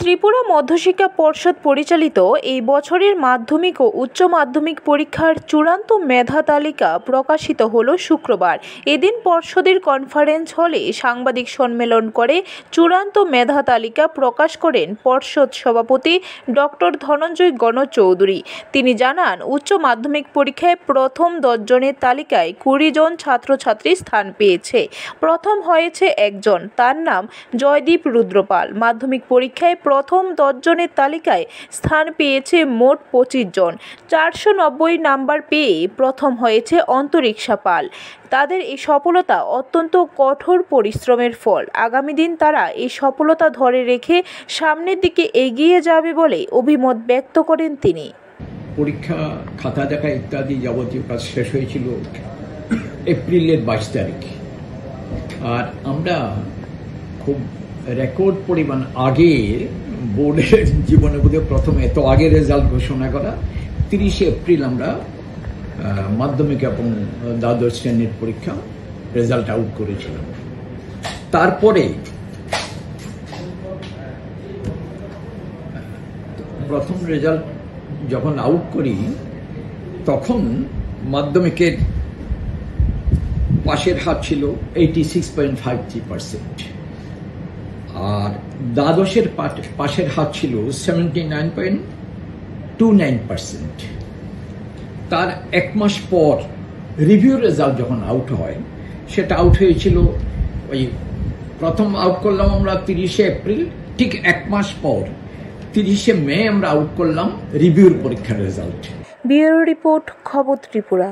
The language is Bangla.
ত্রিপুরা মধ্যশিক্ষা পর্ষদ পরিচালিত এই বছরের মাধ্যমিক ও উচ্চ মাধ্যমিক পরীক্ষার চূড়ান্ত মেধা তালিকা প্রকাশিত হলো শুক্রবার। এদিন পর্ষদের কনফারেন্স হলে সাংবাদিক সম্মেলন করে চূড়ান্ত মেধা তালিকা প্রকাশ করেন পর্ষদ সভাপতি ডক্টর ধনঞ্জয় গণ চৌধুরী। তিনি জানান, উচ্চ মাধ্যমিক পরীক্ষায় প্রথম 10 জনের তালিকায় 20 জন ছাত্রছাত্রী স্থান পেয়েছে। প্রথম হয়েছে একজন, তার নাম জয়দীপ রুদ্রপাল। মাধ্যমিক পরীক্ষায় প্রথম 10 জনের তালিকায় স্থান পেয়েছে মোট 25 জন। 490 নাম্বার পেয়ে প্রথম হয়েছে অন্তরিক্ষা পাল। তাদের এই সফলতা অত্যন্ত কঠোর পরিশ্রমের ফল। আগামী দিন তারা এই সফলতা ধরে রেখে সামনের দিকে এগিয়ে যাবে বলে অভিমত ব্যক্ত করেন তিনি। পরীক্ষা খাতা দেখা ইত্যাদি যাবতীয় কাজ শেষ হয়েছিল এপ্রিলের 22 তারিখ। আর আমরা খুব রেকর্ড পরিমাণ আগে বোর্ডের জীবনে বোধহয় প্রথম এত আগে রেজাল্ট ঘোষণা করা 30 এপ্রিল আমরা মাধ্যমিক এবং দ্বাদশ শ্রেণীর পরীক্ষা রেজাল্ট আউট করেছিলাম। তারপরে প্রথম রেজাল্ট যখন আউট করি তখন মাধ্যমিকের পাশের হার ছিল 86.53%, আর দ্বাদশের পাশের হার ছিল 79.29%। তার এক মাস পর রিভিউ রেজাল্ট যখন আউট হয়, সেটা আউট হয়েছিল ওই প্রথম আউট করলাম আমরা 30 এপ্রিল, ঠিক এক মাস পর 30 মে আমরা আউট করলাম রিভিউর পরীক্ষার রেজাল্ট। ব্যুরো রিপোর্ট, খবর ত্রিপুরা।